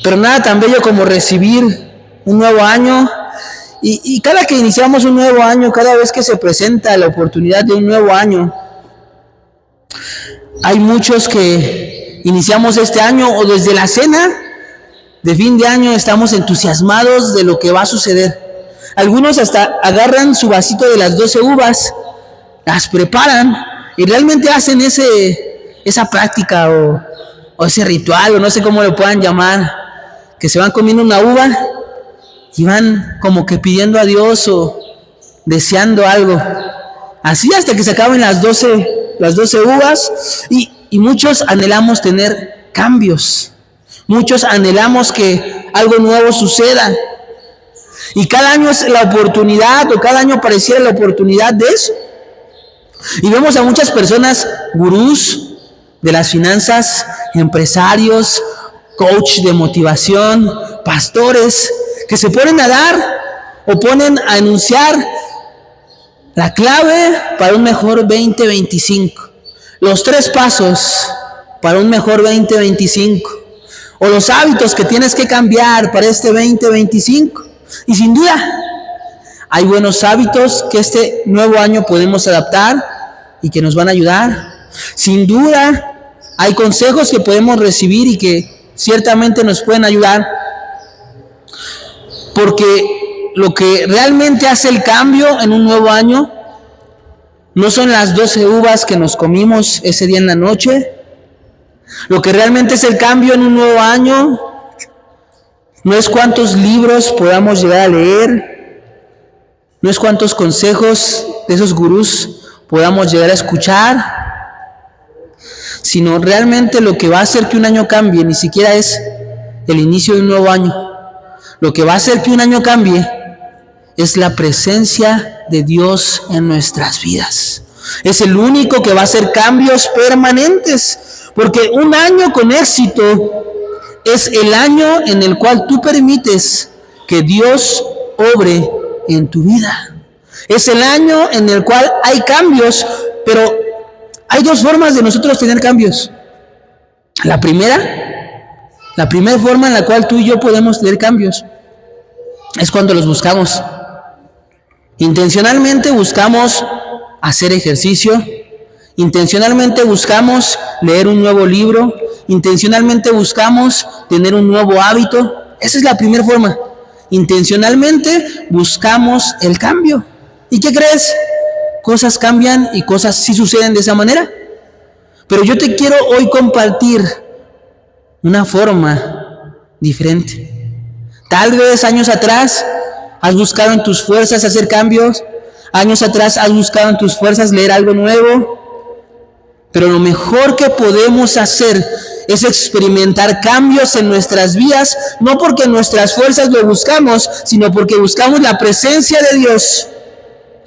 Pero nada tan bello como recibir un nuevo año. Y cada que iniciamos un nuevo año, cada vez que se presenta la oportunidad de un nuevo año, hay muchos que iniciamos este año o desde la cena de fin de año estamos entusiasmados de lo que va a suceder. Algunos hasta agarran su vasito de las 12 uvas, las preparan y realmente hacen esa práctica o ese ritual, o no sé cómo lo puedan llamar, que se van comiendo una uva y van como que pidiendo a Dios o deseando algo. Así hasta que se acaben las 12 uvas y muchos anhelamos tener cambios. Muchos anhelamos que algo nuevo suceda. Y cada año es la oportunidad, o cada año pareciera la oportunidad de eso. Y vemos a muchas personas, gurús de las finanzas, empresarios, coach de motivación, pastores, que se ponen a dar o ponen a anunciar la clave para un mejor 2025. Los 3 pasos para un mejor 2025. O los hábitos que tienes que cambiar para este 2025. Y sin duda, hay buenos hábitos que este nuevo año podemos adaptar y que nos van a ayudar. Sin duda, hay consejos que podemos recibir y que ciertamente nos pueden ayudar. Porque lo que realmente hace el cambio en un nuevo año no son las 12 uvas que nos comimos ese día en la noche. Lo que realmente es el cambio en un nuevo año no es cuántos libros podamos llegar a leer, no es cuántos consejos de esos gurús podamos llegar a escuchar, sino realmente lo que va a hacer que un año cambie ni siquiera es el inicio de un nuevo año. Lo que va a hacer que un año cambie es la presencia de Dios en nuestras vidas. Es el único que va a hacer cambios permanentes, porque un año con éxito es el año en el cual tú permites que Dios obre en tu vida. Es el año en el cual hay cambios, pero hay 2 formas de nosotros tener cambios. La primera forma en la cual tú y yo podemos tener cambios es cuando los buscamos. Intencionalmente buscamos hacer ejercicio, intencionalmente buscamos leer un nuevo libro, intencionalmente buscamos tener un nuevo hábito. Esa es la primera forma. Intencionalmente buscamos el cambio. ¿Y qué crees? Cosas cambian y cosas sí suceden de esa manera. Pero yo te quiero hoy compartir una forma diferente. Tal vez años atrás has buscado en tus fuerzas hacer cambios. Años atrás has buscado en tus fuerzas leer algo nuevo. Pero lo mejor que podemos hacer es experimentar cambios en nuestras vidas, no porque nuestras fuerzas lo buscamos, sino porque buscamos la presencia de Dios.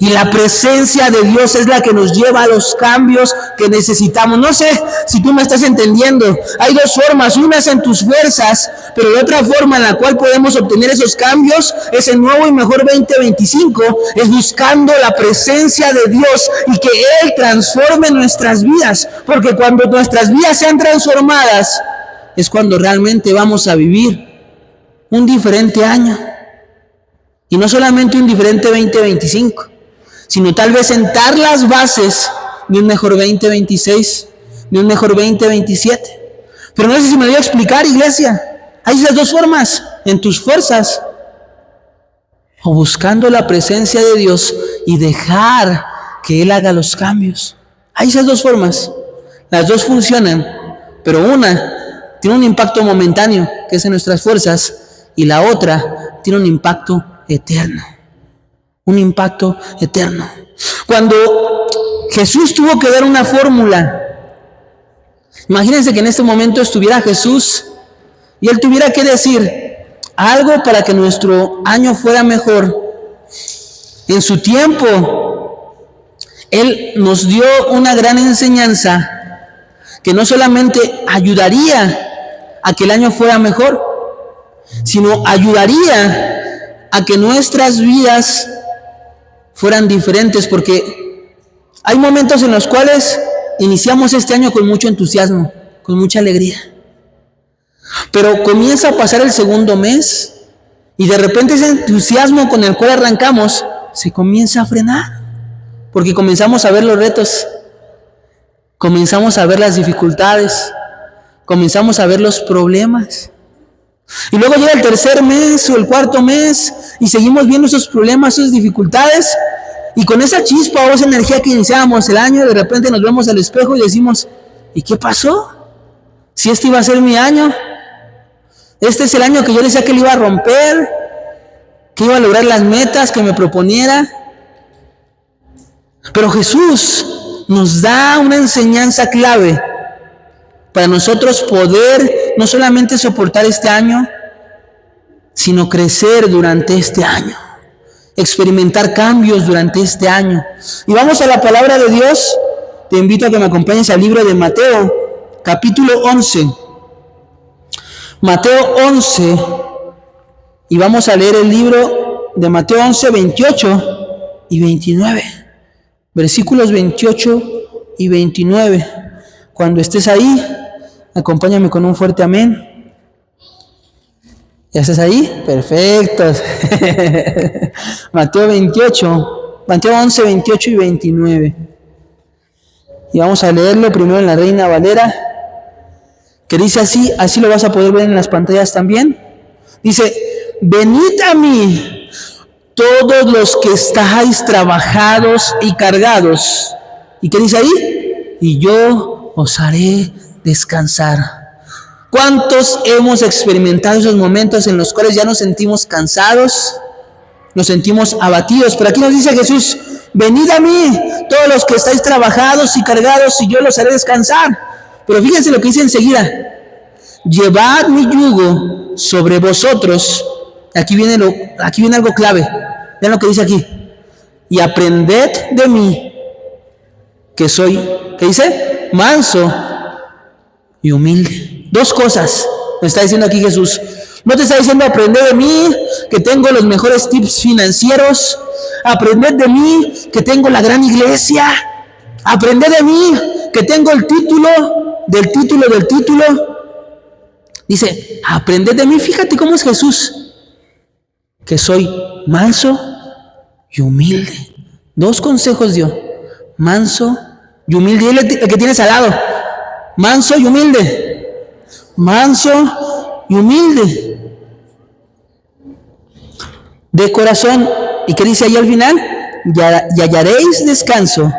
Y la presencia de Dios es la que nos lleva a los cambios que necesitamos. No sé si tú me estás entendiendo. Hay 2 formas. Una es en tus fuerzas, pero la otra forma en la cual podemos obtener esos cambios, ese nuevo y mejor 2025, es buscando la presencia de Dios y que Él transforme nuestras vidas. Porque cuando nuestras vidas sean transformadas, es cuando realmente vamos a vivir un diferente año. Y no solamente un diferente 2025. Sino tal vez sentar las bases de un mejor 2026, de un mejor 2027. Pero no sé si me voy a explicar, iglesia. Hay esas 2 formas, en tus fuerzas o buscando la presencia de Dios y dejar que Él haga los cambios. Hay esas 2 formas. Las 2 funcionan, pero una tiene un impacto momentáneo, que es en nuestras fuerzas, y la otra tiene un impacto eterno. Un impacto eterno. Cuando Jesús tuvo que dar una fórmula, imagínense que en este momento estuviera Jesús y Él tuviera que decir algo para que nuestro año fuera mejor. En su tiempo, Él nos dio una gran enseñanza que no solamente ayudaría a que el año fuera mejor, sino ayudaría a que nuestras vidas fueran diferentes, porque hay momentos en los cuales iniciamos este año con mucho entusiasmo, con mucha alegría. Pero comienza a pasar el segundo mes y de repente ese entusiasmo con el cual arrancamos se comienza a frenar, porque comenzamos a ver los retos, comenzamos a ver las dificultades, comenzamos a ver los problemas. Y luego llega el tercer mes o el cuarto mes y seguimos viendo esos problemas, esas dificultades, y con esa chispa o esa energía que iniciábamos el año, de repente nos vemos al espejo y decimos, ¿y qué pasó? Si este iba a ser mi año, este es el año que yo decía que le iba a romper, que iba a lograr las metas que me proponiera. Pero Jesús nos da una enseñanza clave para nosotros poder no solamente soportar este año, sino crecer durante este año, experimentar cambios durante este año. Y vamos a la palabra de Dios. Te invito a que me acompañes al libro de Mateo, capítulo 11. Mateo 11, y vamos a leer el libro de Mateo 11, 28 y 29. Versículos 28 y 29. Cuando estés ahí, acompáñame con un fuerte amén. ¿Ya estás ahí? Perfecto. Mateo 11, 28 y 29. Y vamos a leerlo primero en la Reina Valera, que dice así lo vas a poder ver en las pantallas también. Dice, venid a mí todos los que estáis trabajados y cargados. ¿Y qué dice ahí? Y yo os haré descansar. ¿Cuántos hemos experimentado esos momentos en los cuales ya nos sentimos cansados, nos sentimos abatidos? Pero aquí nos dice Jesús, venid a mí todos los que estáis trabajados y cargados y yo los haré descansar. Pero fíjense lo que dice enseguida, llevad mi yugo sobre vosotros. Aquí viene algo clave. Vean lo que dice aquí. Y aprended de mí, que soy, ¿qué dice? Manso y humilde. Dos cosas me está diciendo aquí Jesús. No te está diciendo aprended de mí, que tengo los mejores tips financieros. Aprended de mí, que tengo la gran iglesia. Aprended de mí, que tengo el título del título. Dice, aprended de mí. Fíjate cómo es Jesús, que soy manso y humilde. Dos consejos dio, manso y humilde. Y el que tienes al lado, manso y humilde, manso y humilde, de corazón. ¿Y qué dice ahí al final? Y hallaréis descanso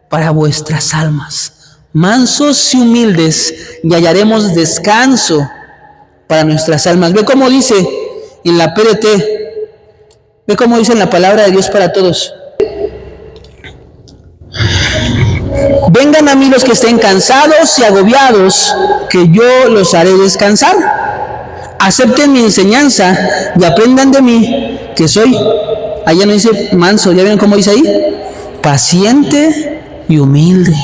para vuestras almas. Mansos y humildes, y hallaremos descanso para nuestras almas. Ve cómo dice en la PDT, ve cómo dice en la palabra de Dios para todos. Vengan a mí los que estén cansados y agobiados, que yo los haré descansar. Acepten mi enseñanza y aprendan de mí, que soy, allá no dice manso, ¿ya ven cómo dice ahí? Paciente y humilde.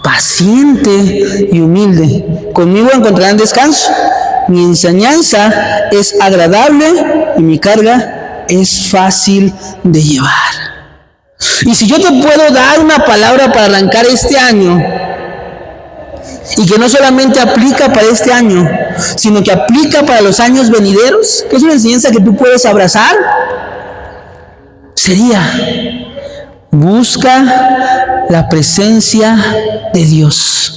Paciente y humilde. Conmigo encontrarán descanso. Mi enseñanza es agradable y mi carga es fácil de llevar. Y si yo te puedo dar una palabra para arrancar este año, y que no solamente aplica para este año, sino que aplica para los años venideros, que es una enseñanza que tú puedes abrazar, sería: busca la presencia de Dios.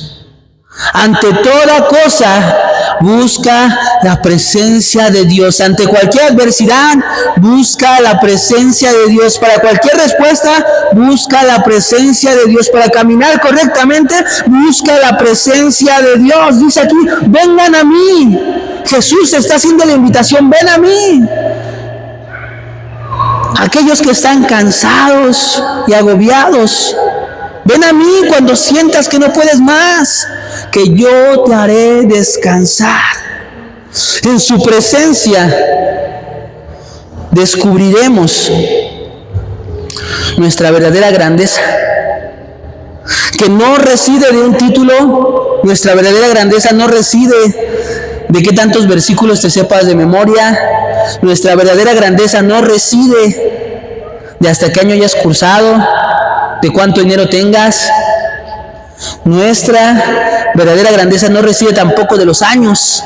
Ante toda cosa, busca la presencia de Dios. Ante cualquier adversidad, busca la presencia de Dios. Para cualquier respuesta, busca la presencia de Dios. Para caminar correctamente, busca la presencia de Dios. Dice aquí, vengan a mí. Jesús está haciendo la invitación, ven a mí. Aquellos que están cansados y agobiados, ven a mí cuando sientas que no puedes más, que yo te haré descansar. En su presencia descubriremos nuestra verdadera grandeza, que no reside de un título. Nuestra verdadera grandeza no reside de qué tantos versículos te sepas de memoria. Nuestra verdadera grandeza no reside de hasta qué año hayas cursado, de cuánto dinero tengas. Nuestra verdadera grandeza no reside tampoco de los años,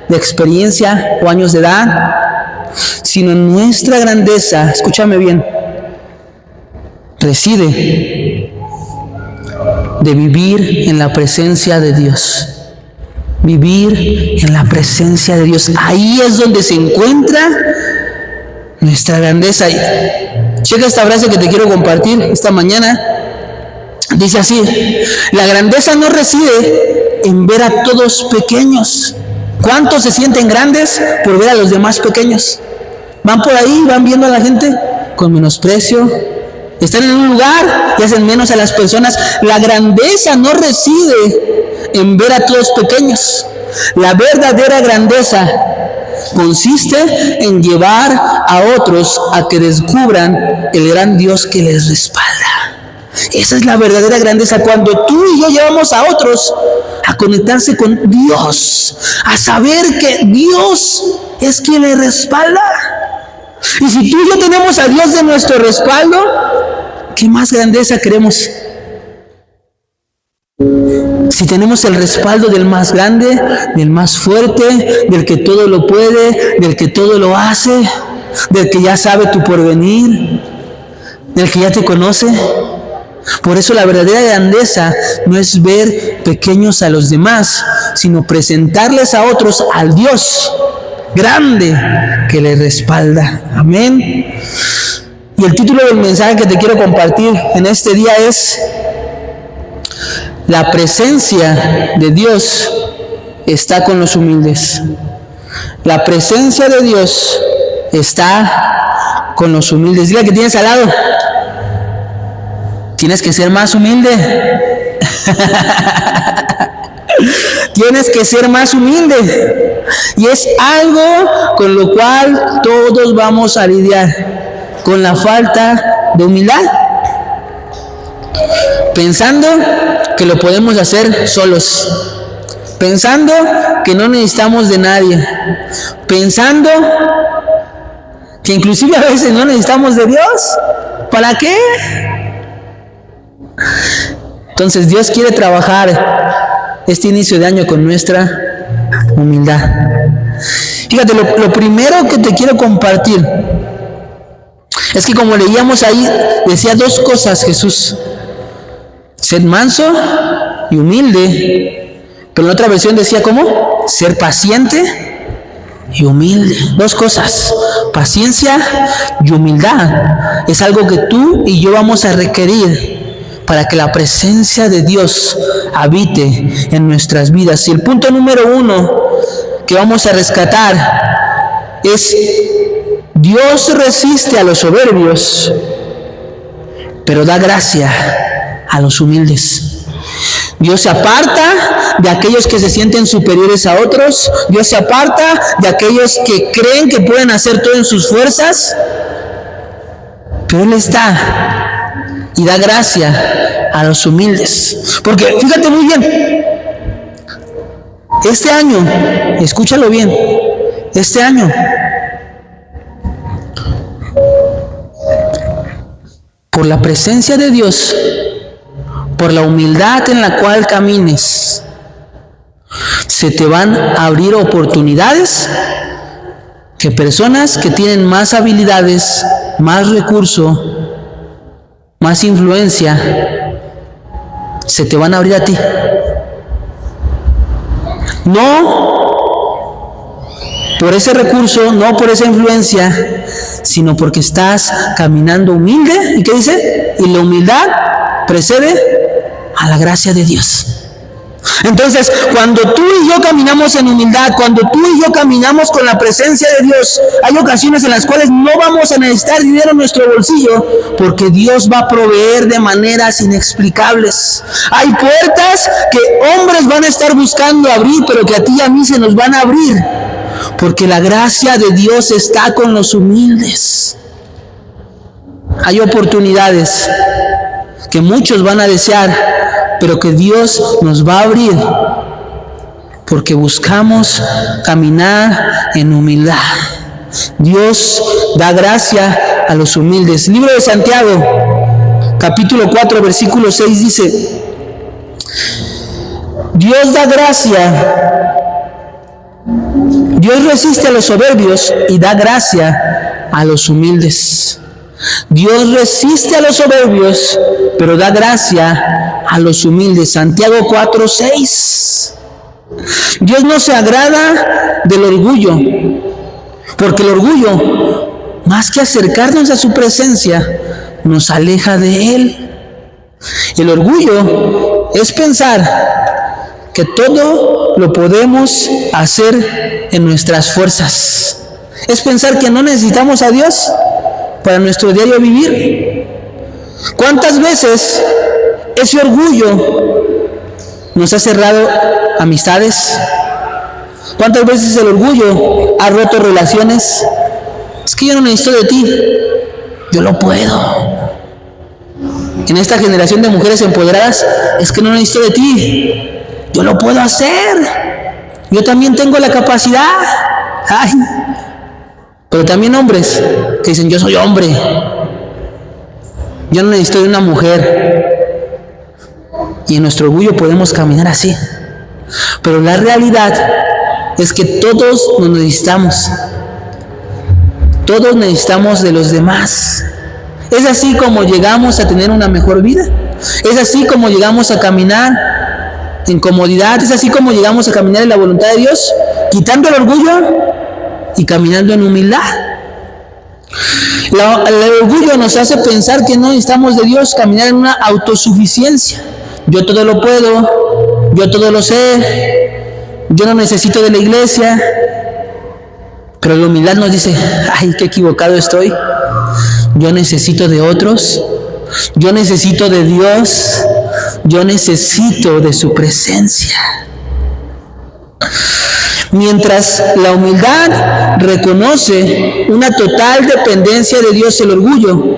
de experiencia o años de edad, sino en nuestra grandeza, escúchame bien, reside de vivir en la presencia de Dios. Vivir en la presencia de Dios. Ahí es donde se encuentra nuestra grandeza. Checa esta frase que te quiero compartir esta mañana. Dice así: la grandeza no reside en ver a todos pequeños. ¿Cuántos se sienten grandes por ver a los demás pequeños? Van por ahí, van viendo a la gente con menosprecio. Están en un lugar y hacen menos a las personas. La grandeza no reside en ver a todos pequeños. La verdadera grandeza consiste en llevar a otros a que descubran el gran Dios que les respalda. Esa es la verdadera grandeza, cuando tú y yo llevamos a otros a conectarse con Dios, a saber que Dios es quien les respalda. Y si tú y yo tenemos a Dios de nuestro respaldo, ¿qué más grandeza queremos? Si tenemos el respaldo del más grande, del más fuerte, del que todo lo puede, del que todo lo hace, del que ya sabe tu porvenir, del que ya te conoce. Por eso la verdadera grandeza no es ver pequeños a los demás, sino presentarles a otros al Dios grande que les respalda. Amén. Y el título del mensaje que te quiero compartir en este día es: la presencia de Dios está con los humildes. La presencia de Dios está con los humildes. Dile que tienes al lado: tienes que ser más humilde. Tienes que ser más humilde. Y es algo con lo cual todos vamos a lidiar, con la falta de humildad, pensando que lo podemos hacer solos, pensando que no necesitamos de nadie, pensando que inclusive a veces no necesitamos de Dios. ¿Para qué? Entonces Dios quiere trabajar este inicio de año con nuestra humildad. Fíjate, lo primero que te quiero compartir es que, como leíamos ahí, decía dos cosas Jesús: ser manso y humilde. Pero en otra versión decía, ¿cómo? Ser paciente y humilde. Dos cosas: paciencia y humildad. Es algo que tú y yo vamos a requerir para que la presencia de Dios habite en nuestras vidas. Y el punto número 1 que vamos a rescatar es: Dios resiste a los soberbios, pero da gracia a los humildes. Dios se aparta de aquellos que se sienten superiores a otros. Dios se aparta de aquellos que creen que pueden hacer todo en sus fuerzas. Pero Él está y da gracia a los humildes. Porque fíjate muy bien, este año, escúchalo bien, este año, por la presencia de Dios, por la humildad en la cual camines, se te van a abrir oportunidades que personas que tienen más habilidades, más recursos, más influencia, se te van a abrir a ti. No por ese recurso, no por esa influencia, sino porque estás caminando humilde. ¿Y qué dice? Y la humildad precede a la gracia de Dios. Entonces, cuando tú y yo caminamos en humildad, cuando tú y yo caminamos con la presencia de Dios, hay ocasiones en las cuales no vamos a necesitar dinero en nuestro bolsillo, porque Dios va a proveer de maneras inexplicables. Hay puertas que hombres van a estar buscando abrir, pero que a ti y a mí se nos van a abrir, porque la gracia de Dios está con los humildes. Hay oportunidades que muchos van a desear, pero que Dios nos va a abrir, porque buscamos caminar en humildad. Dios da gracia a los humildes. Libro de Santiago, capítulo 4, versículo 6 dice: Dios da gracia Dios resiste a los soberbios y da gracia a los humildes. Dios resiste a los soberbios, pero da gracia a los humildes. Santiago 4:6. Dios no se agrada del orgullo, porque el orgullo, más que acercarnos a su presencia, nos aleja de Él. El orgullo es pensar que todo lo podemos hacer en nuestras fuerzas. Es pensar que no necesitamos a Dios para nuestro diario vivir. ¿Cuántas veces ese orgullo nos ha cerrado amistades? ¿Cuántas veces el orgullo ha roto relaciones? Es que yo no necesito de ti, yo lo puedo. En esta generación de mujeres empoderadas, es que no necesito de ti, yo lo puedo hacer. Yo también tengo la capacidad. Ay. Pero también hombres que dicen, yo soy hombre, yo no necesito de una mujer. Y en nuestro orgullo podemos caminar así. Pero la realidad es que todos nos necesitamos. Todos necesitamos de los demás. Es así como llegamos a tener una mejor vida. Es así como llegamos a caminar en comodidad. Es así como llegamos a caminar en la voluntad de Dios, quitando el orgullo y caminando en humildad. El orgullo nos hace pensar que no necesitamos de Dios, caminar en una autosuficiencia. Yo todo lo puedo, yo todo lo sé, yo no necesito de la iglesia. Pero la humildad nos dice, ay, qué equivocado estoy. Yo necesito de otros, yo necesito de Dios, yo necesito de su presencia. Mientras la humildad reconoce una total dependencia de Dios, el orgullo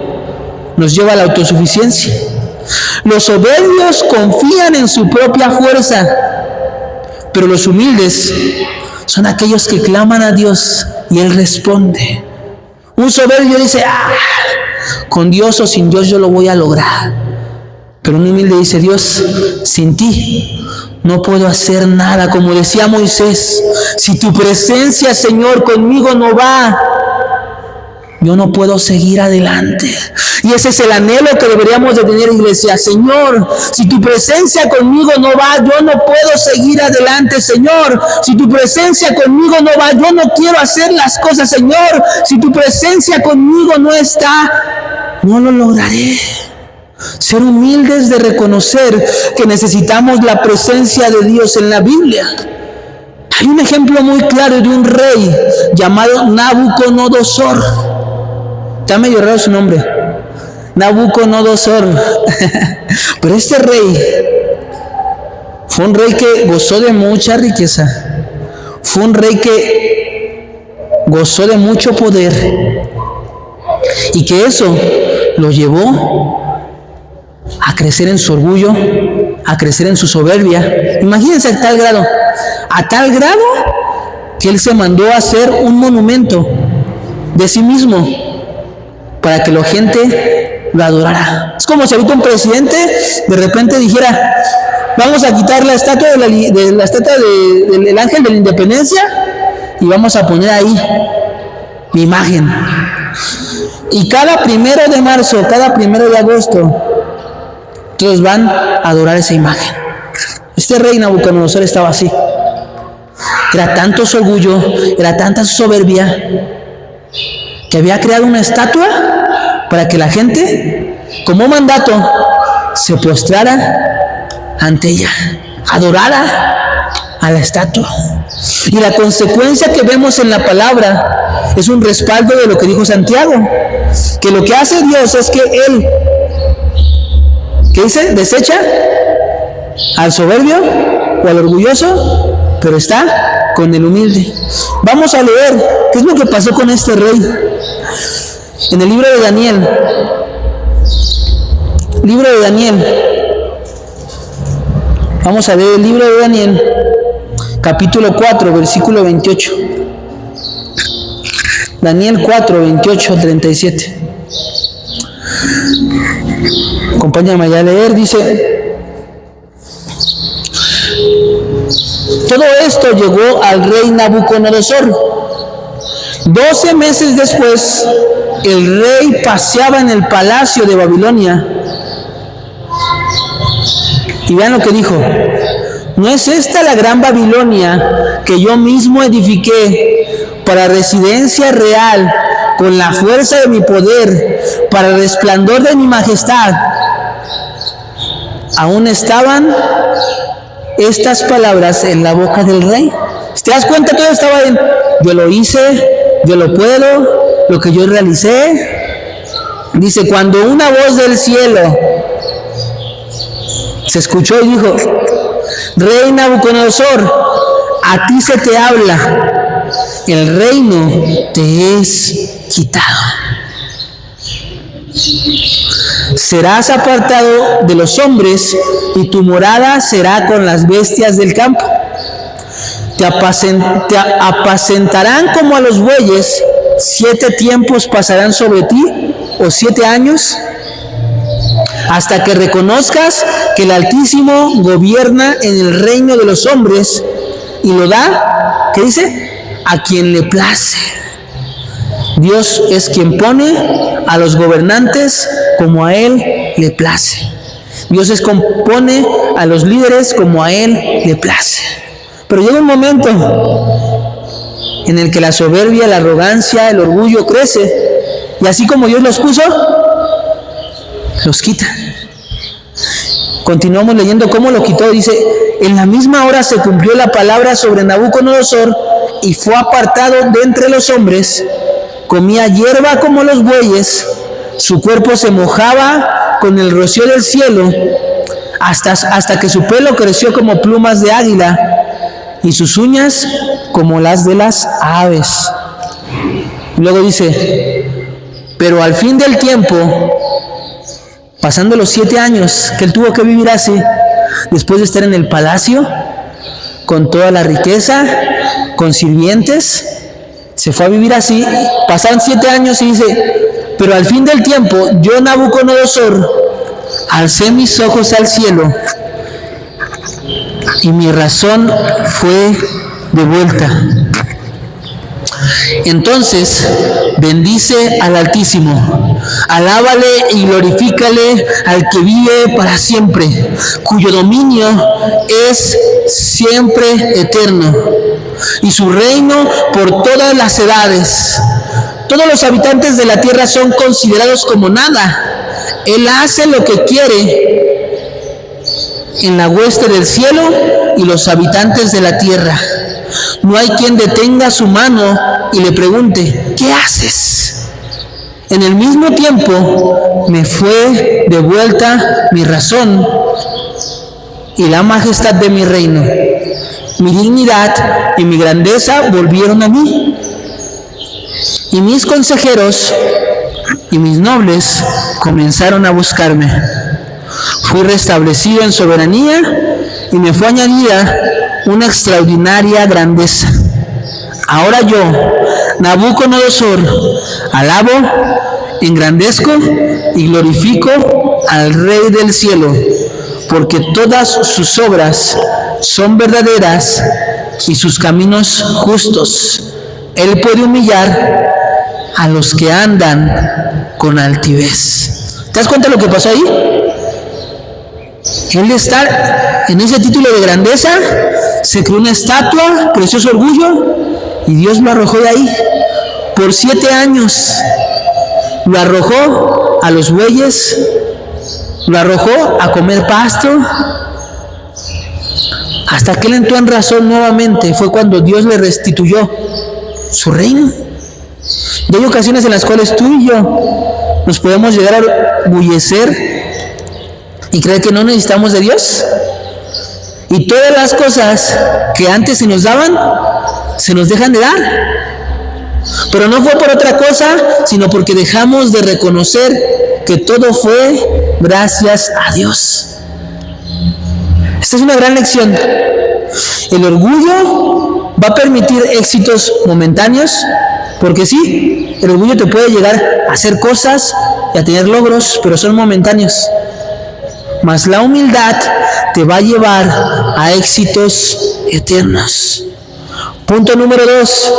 nos lleva a la autosuficiencia. Los soberbios confían en su propia fuerza, pero los humildes son aquellos que claman a Dios y Él responde. Un soberbio dice, con Dios o sin Dios yo lo voy a lograr. Pero un humilde dice, Dios, sin ti no puedo hacer nada. Como decía Moisés, si tu presencia, Señor, conmigo no va, yo no puedo seguir adelante. Y ese es el anhelo que deberíamos de tener, iglesia. Señor, si tu presencia conmigo no va, yo no puedo seguir adelante. Señor, si tu presencia conmigo no va, yo no quiero hacer las cosas. Señor, si tu presencia conmigo no está, no lo lograré. Ser humildes de reconocer que necesitamos la presencia de Dios en la Biblia. Hay un ejemplo muy claro de un rey llamado Nabucodonosor. Está medio raro su nombre, Nabucodonosor. Pero este rey fue un rey que gozó de mucha riqueza. Fue un rey que gozó de mucho poder. Y que eso lo llevó a crecer en su orgullo, a crecer en su soberbia. Imagínense a tal grado que él se mandó a hacer un monumento de sí mismo para que la gente lo adorara. Es como si ahorita un presidente de repente dijera, vamos a quitar la estatua del ángel de la independencia y vamos a poner ahí mi imagen. Y cada 1 de marzo, cada 1 de agosto, todos van a adorar esa imagen. Este rey Nabucodonosor estaba así. Era tanto su orgullo, era tanta su soberbia, que había creado una estatua para que la gente, como mandato, se postrara ante ella, adorara a la estatua. Y la consecuencia que vemos en la palabra es un respaldo de lo que dijo Santiago, que lo que hace Dios es que Él, ¿qué dice? Desecha al soberbio o al orgulloso, pero está con el humilde. Vamos a leer qué es lo que pasó con este rey. En el libro de Daniel, vamos a leer el libro de Daniel, capítulo 4, versículo 28. Daniel 4, 28 al 37. Acompáñame allá a leer, dice: Todo esto llegó al rey Nabucodonosor. 12 meses después, el rey paseaba en el palacio de Babilonia. Y vean lo que dijo: ¿no es esta la gran Babilonia que yo mismo edifiqué para residencia real, con la fuerza de mi poder, para el resplandor de mi majestad? Aún estaban estas palabras en la boca del rey. Si te das cuenta, todo estaba en: yo lo hice, yo lo puedo, lo que yo realicé. Dice: cuando una voz del cielo se escuchó y dijo: Rey Nabucodonosor, a ti se te habla, el reino te es quitado. Serás apartado de los hombres y tu morada será con las bestias del campo. Te apacentarán como a los bueyes. 7 tiempos pasarán sobre ti, o 7 años, hasta que reconozcas que el Altísimo gobierna en el reino de los hombres y lo da, ¿qué dice? A quien le place. Dios es quien pone a los gobernantes como a Él le place. Dios pone a los líderes como a Él le place. Pero llega un momento en el que la soberbia, la arrogancia, el orgullo crece, y así como Dios los puso, los quita. Continuamos leyendo cómo lo quitó. Dice: en la misma hora se cumplió la palabra sobre Nabucodonosor y fue apartado de entre los hombres. Comía hierba como los bueyes, su cuerpo se mojaba con el rocío del cielo, hasta que su pelo creció como plumas de águila y sus uñas como las de las aves. Luego dice: pero al fin del tiempo, pasando los 7 años que él tuvo que vivir así, después de estar en el palacio, con toda la riqueza, con sirvientes, se fue a vivir así. Pasaron 7 años y dice: pero al fin del tiempo, yo, Nabucodonosor, alcé mis ojos al cielo y mi razón fue devuelta. Entonces bendice al Altísimo, alábale y glorifícale al que vive para siempre, cuyo dominio es siempre eterno, y su reino por todas las edades. Todos los habitantes de la tierra son considerados como nada. Él hace lo que quiere en la hueste del cielo y los habitantes de la tierra. No hay quien detenga su mano y le pregunte: ¿qué haces? En el mismo tiempo me fue de vuelta mi razón y la majestad de mi reino. Mi dignidad y mi grandeza volvieron a mí. Y mis consejeros y mis nobles comenzaron a buscarme. Fui restablecido en soberanía y me fue añadida una extraordinaria grandeza. Ahora yo, Nabucodonosor, alabo, engrandezco y glorifico al Rey del cielo, porque todas sus obras son verdaderas y sus caminos justos. Él puede humillar a los que andan con altivez. ¿Te das cuenta de lo que pasó ahí? Él está en ese título de grandeza, se creó una estatua, creció su orgullo y Dios lo arrojó de ahí. Por 7 años lo arrojó a los bueyes, lo arrojó a comer pasto, hasta que él entró en razón nuevamente. Fue cuando Dios le restituyó su reino. Y hay ocasiones en las cuales tú y yo nos podemos llegar a orgullecer y creer que no necesitamos de Dios, y todas las cosas que antes se nos daban se nos dejan de dar, pero no fue por otra cosa, sino porque dejamos de reconocer que todo fue gracias a Dios. Esta es una gran lección. El orgullo va a permitir éxitos momentáneos, porque sí, el orgullo te puede llegar a hacer cosas y a tener logros, pero son momentáneos. mas la humildad te va a llevar a éxitos eternos. Punto número 2.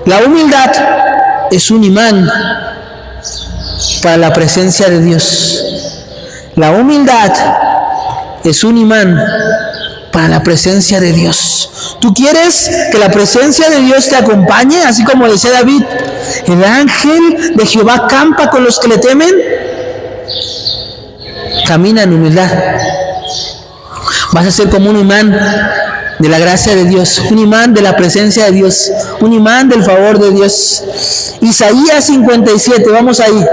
La humildad es un imán para la presencia de Dios. La humildad es un imán para la presencia de Dios. ¿Tú quieres que la presencia de Dios te acompañe? Así como decía David, el ángel de Jehová campa con los que le temen. Camina en humildad. Vas a ser como un imán de la gracia de Dios, un imán de la presencia de Dios, un imán del favor de Dios. Isaías 57, vamos ahí.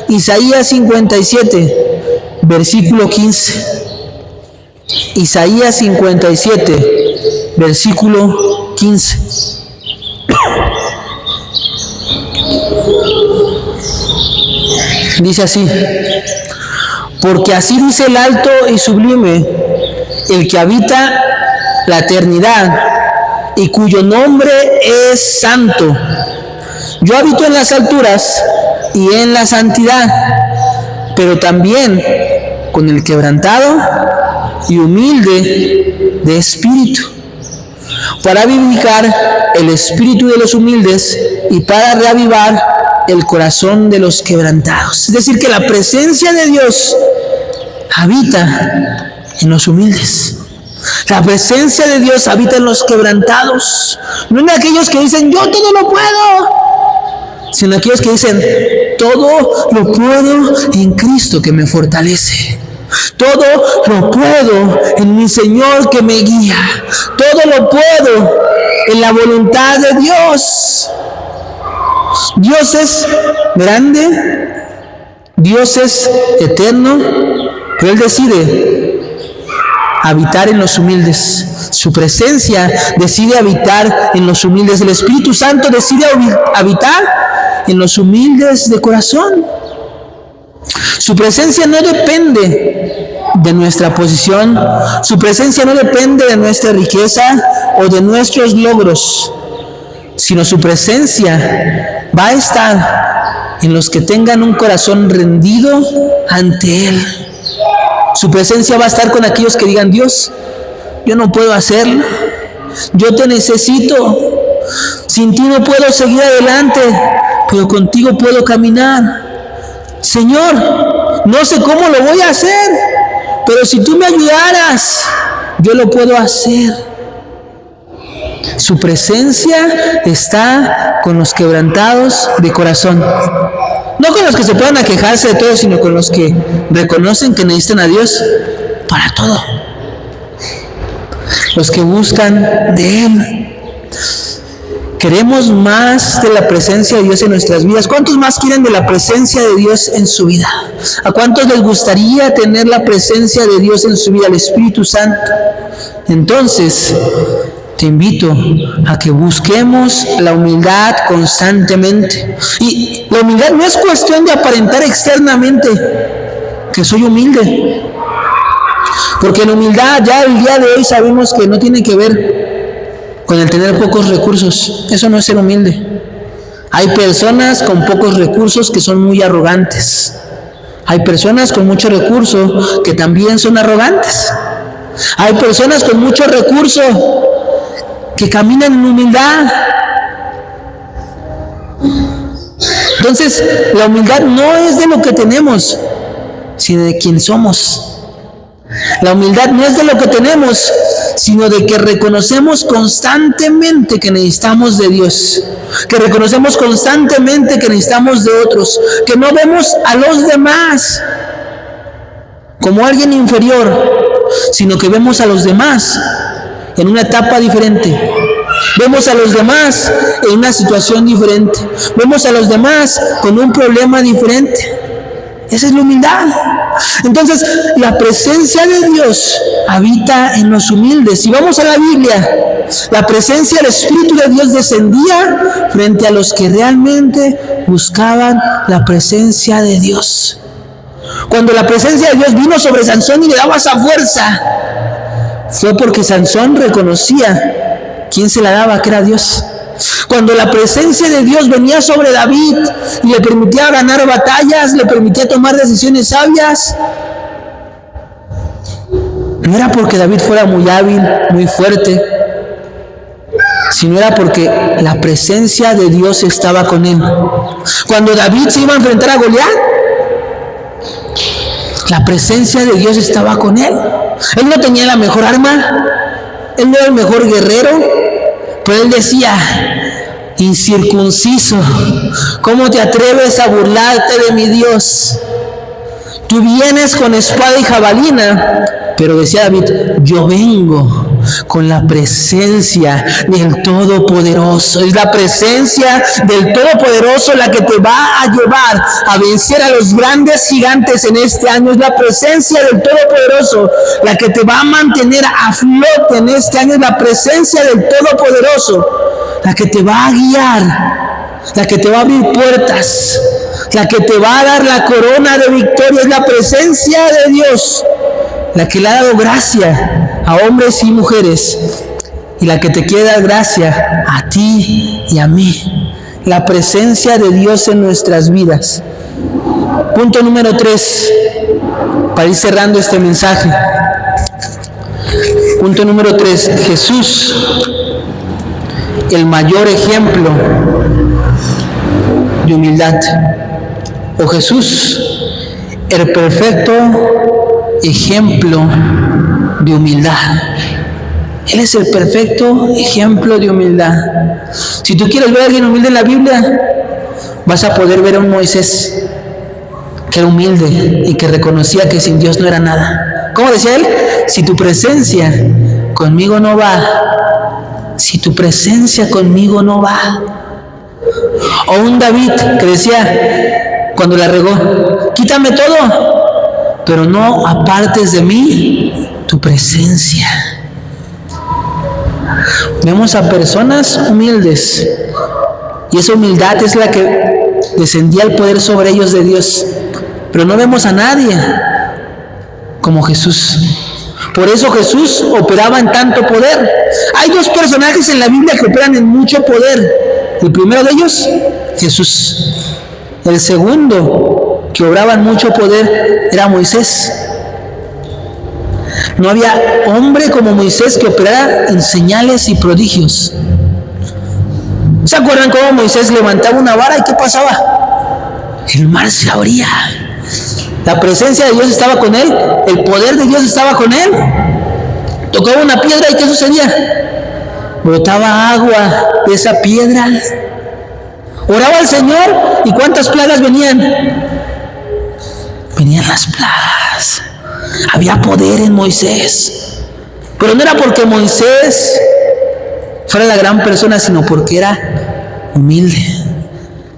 Isaías 57, versículo 15. Isaías 57, versículo 15. Dice así: porque así dice el alto y sublime, el que habita la eternidad y cuyo nombre es santo. Yo habito en las alturas y en la santidad, pero también con el quebrantado y humilde de espíritu, para vivificar el espíritu de los humildes y para reavivar el corazón de los quebrantados. Es decir, que la presencia de Dios habita en los humildes. La presencia de Dios habita en los quebrantados, no en aquellos que dicen yo todo lo puedo, sino en aquellos que dicen todo lo puedo en Cristo que me fortalece. Todo lo puedo en mi Señor que me guía. Todo lo puedo en la voluntad de Dios. Dios es grande, Dios es eterno, pero Él decide habitar en los humildes. Su presencia decide habitar en los humildes. El Espíritu Santo decide habitar en los humildes de corazón. Su presencia no depende de nuestra posición, su presencia no depende de nuestra riqueza o de nuestros logros, sino su presencia va a estar en los que tengan un corazón rendido ante Él. Su presencia va a estar con aquellos que digan, Dios, yo no puedo hacerlo, yo te necesito, sin ti no puedo seguir adelante, pero contigo puedo caminar. Señor, no sé cómo lo voy a hacer, pero si tú me ayudaras, yo lo puedo hacer. Su presencia está con los quebrantados de corazón. No con los que se puedan aquejarse de todo, sino con los que reconocen que necesitan a Dios para todo. Los que buscan de Él. Queremos más de la presencia de Dios en nuestras vidas. ¿Cuántos más quieren de la presencia de Dios en su vida? ¿A cuántos les gustaría tener la presencia de Dios en su vida, el Espíritu Santo? Entonces, te invito a que busquemos la humildad constantemente. Y la humildad no es cuestión de aparentar externamente que soy humilde. Porque la humildad ya el día de hoy sabemos que no tiene que ver con el tener pocos recursos. Eso no es ser humilde. Hay personas con pocos recursos que son muy arrogantes. Hay personas con mucho recurso que también son arrogantes. Hay personas con mucho recurso que caminan en humildad. Entonces, la humildad no es de lo que tenemos, sino de quién somos. La humildad no es de lo que tenemos, sino de que reconocemos constantemente que necesitamos de Dios, que reconocemos constantemente que necesitamos de otros, que no vemos a los demás como alguien inferior, sino que vemos a los demás en una etapa diferente. Vemos a los demás en una situación diferente. Vemos a los demás con un problema diferente. Esa es la humildad. Entonces, la presencia de Dios habita en los humildes. Si vamos a la Biblia, la presencia del Espíritu de Dios descendía frente a los que realmente buscaban la presencia de Dios. Cuando la presencia de Dios vino sobre Sansón y le daba esa fuerza, fue porque Sansón reconocía quién se la daba, que era Dios. Cuando la presencia de Dios venía sobre David y le permitía ganar batallas, le permitía tomar decisiones sabias, No era porque David fuera muy hábil, muy fuerte, sino era porque la presencia de Dios estaba con él. Cuando David se iba a enfrentar a Goliat, la presencia de Dios estaba con él. Él no tenía la mejor arma, él no era el mejor guerrero, pero él decía: incircunciso, ¿cómo te atreves a burlarte de mi Dios? Tú vienes con espada y jabalina, pero decía David: yo vengo con la presencia del Todopoderoso. Es la presencia del Todopoderoso la que te va a llevar a vencer a los grandes gigantes en este año. Es la presencia del Todopoderoso la que te va a mantener a flote en este año. Es la presencia del Todopoderoso la que te va a guiar, la que te va a abrir puertas, la que te va a dar la corona de victoria. Es la presencia de Dios la que le ha dado gracia a hombres y mujeres, y la que te quiere dar gracia a ti y a mí. La presencia de Dios en nuestras vidas. Punto número 3, para ir cerrando este mensaje. Punto número 3, Jesús, el mayor ejemplo de humildad. O Jesús, el perfecto ejemplo de humildad. Él es el perfecto ejemplo de humildad. Si tú quieres ver a alguien humilde en la Biblia, vas a poder ver a un Moisés que era humilde y que reconocía que sin Dios no era nada. ¿Cómo decía él? Si tu presencia conmigo no va, si tu presencia conmigo no va. O un David que decía, cuando la regó: quítame todo, pero no apartes de mí tu presencia. Vemos a personas humildes, y esa humildad es la que descendía el poder sobre ellos de Dios. Pero no vemos a nadie como Jesús. Por eso Jesús operaba en tanto poder. Hay dos personajes en la Biblia que operan en mucho poder. El primero de ellos, Jesús. El segundo, que obraba en mucho poder, era Moisés. No había hombre como Moisés que operara en señales y prodigios. ¿Se acuerdan cómo Moisés levantaba una vara y qué pasaba? El mar se abría. La presencia de Dios estaba con él, el poder de Dios estaba con él. Tocaba una piedra y ¿qué sucedía? Brotaba agua de esa piedra. Oraba al Señor y ¿cuántas plagas venían? Venían las plagas. Había poder en Moisés. Pero no era porque Moisés fuera la gran persona, sino porque era humilde.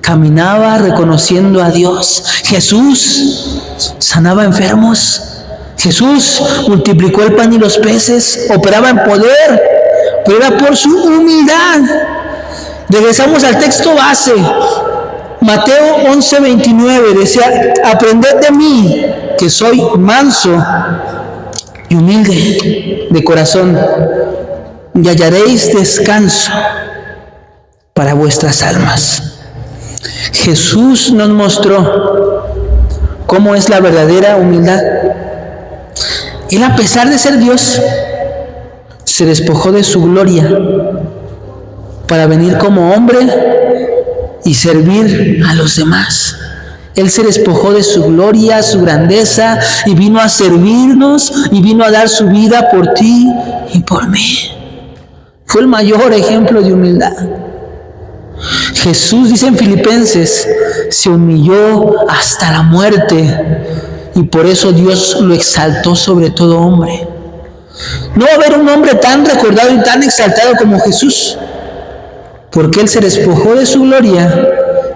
Caminaba reconociendo a Dios. Jesús sanaba enfermos. Jesús multiplicó el pan y los peces. Operaba en poder, pero era por su humildad. Regresamos al texto base. Mateo 11:29 decía: aprended de mí, que soy manso y humilde de corazón, y hallaréis descanso para vuestras almas. Jesús nos mostró cómo es la verdadera humildad. Él, a pesar de ser Dios, se despojó de su gloria para venir como hombre y servir a los demás. Él se despojó de su gloria, su grandeza, y vino a servirnos y vino a dar su vida por ti y por mí. Fue el mayor ejemplo de humildad. Jesús, dice en Filipenses, se humilló hasta la muerte, y por eso Dios lo exaltó sobre todo hombre. No va a haber un hombre tan recordado y tan exaltado como Jesús, porque Él se despojó de su gloria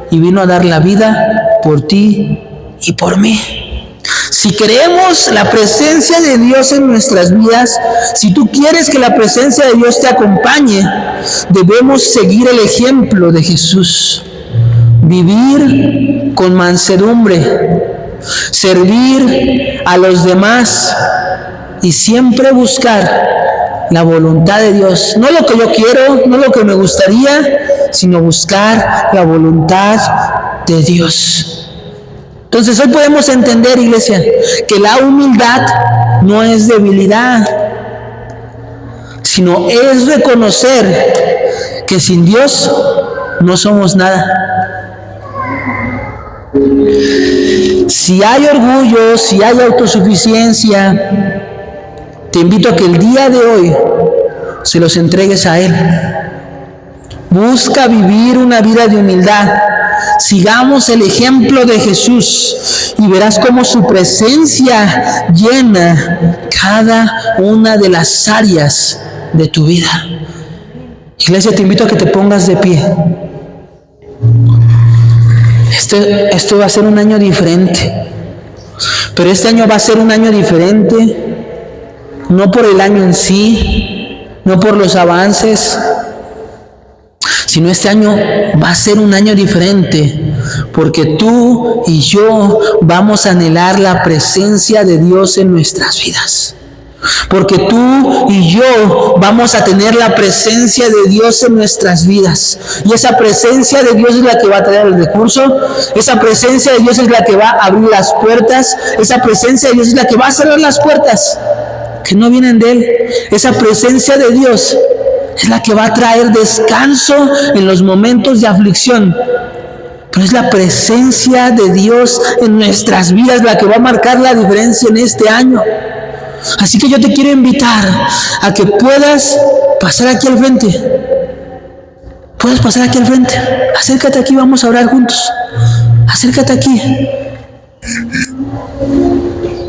y vino a dar la vida por ti y por mí. Si queremos la presencia de Dios en nuestras vidas, si tú quieres que la presencia de Dios te acompañe, debemos seguir el ejemplo de Jesús. Vivir con mansedumbre, servir a los demás y siempre buscar la voluntad de Dios. No lo que yo quiero, no lo que me gustaría, sino buscar la voluntad de Dios. Entonces hoy podemos entender, iglesia, que la humildad no es debilidad, sino es reconocer que sin Dios no somos nada. Si hay orgullo, si hay autosuficiencia, te invito a que el día de hoy se los entregues a Él. Busca vivir una vida de humildad. Sigamos el ejemplo de Jesús y verás cómo su presencia llena cada una de las áreas de tu vida. Iglesia, te invito a que te pongas de pie. Esto va a ser un año diferente, pero este año va a ser un año diferente, no por el año en sí, no por los avances, sino este año va a ser un año diferente, porque tú y yo vamos a anhelar la presencia de Dios en nuestras vidas. Porque tú y yo vamos a tener la presencia de Dios en nuestras vidas. Y esa presencia de Dios es la que va a traer el recurso. Esa presencia de Dios es la que va a abrir las puertas. Esa presencia de Dios es la que va a cerrar las puertas que no vienen de Él. Esa presencia de Dios es la que va a traer descanso en los momentos de aflicción. Pero es la presencia de Dios en nuestras vidas la que va a marcar la diferencia en este año. Así que yo te quiero invitar a que puedas pasar aquí al frente. Puedes pasar aquí al frente. Acércate aquí, vamos a orar juntos. Acércate aquí.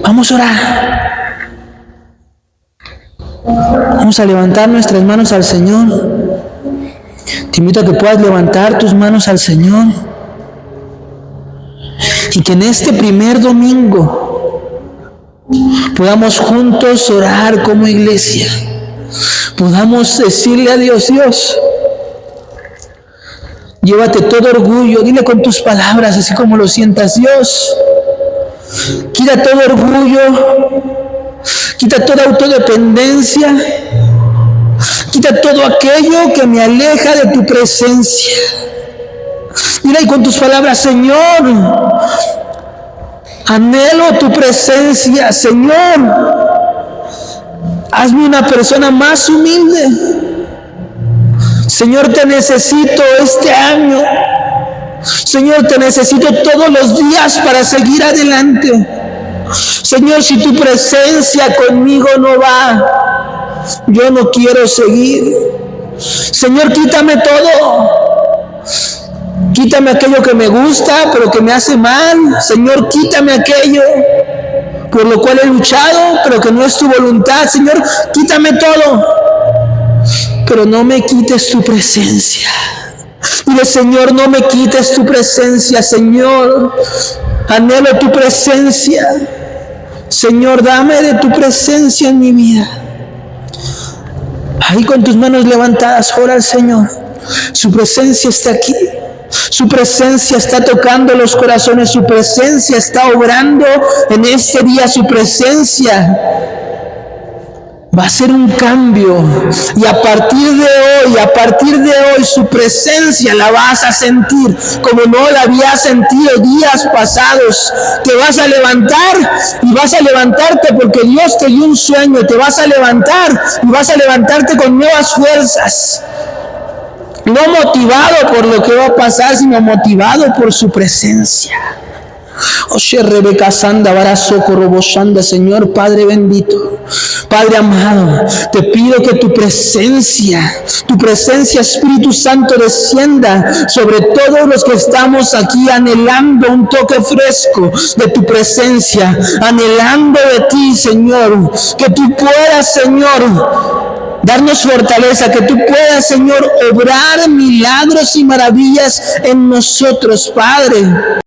Vamos a orar. Vamos a levantar nuestras manos al Señor. Te invito a que puedas levantar tus manos al Señor. Y que en este primer domingo podamos juntos orar como iglesia. Podamos decirle a Dios: Dios, llévate todo orgullo. Dile con tus palabras, así como lo sientas. Dios, quita todo orgullo, quita toda autodependencia, quita todo aquello que me aleja de tu presencia. Dile con tus palabras: Señor, anhelo tu presencia. Señor, hazme una persona más humilde. Señor, te necesito este año. Señor, te necesito todos los días para seguir adelante. Señor, si tu presencia conmigo no va, yo no quiero seguir. Señor, quítame todo. Quítame aquello que me gusta, pero que me hace mal. Señor, quítame aquello por lo cual he luchado, pero que no es tu voluntad. Señor, quítame todo, pero no me quites tu presencia. Dile: Señor, no me quites tu presencia. Señor, anhelo tu presencia. Señor, dame de tu presencia en mi vida. Ahí con tus manos levantadas, ora al Señor. Su presencia está aquí. Su presencia está tocando los corazones. Su presencia está obrando en este día. Su presencia va a ser un cambio. Y a partir de hoy, su presencia la vas a sentir como no la habías sentido días pasados. Te vas a levantar y vas a levantarte porque Dios te dio un sueño. Te vas a levantar y vas a levantarte con nuevas fuerzas. No motivado por lo que va a pasar, sino motivado por su presencia. Señor Padre bendito, Padre amado, te pido que tu presencia Espíritu Santo, descienda sobre todos los que estamos aquí anhelando un toque fresco de tu presencia, anhelando de ti, Señor, que tú puedas, Señor, darnos fortaleza, que tú puedas, Señor, obrar milagros y maravillas en nosotros, Padre.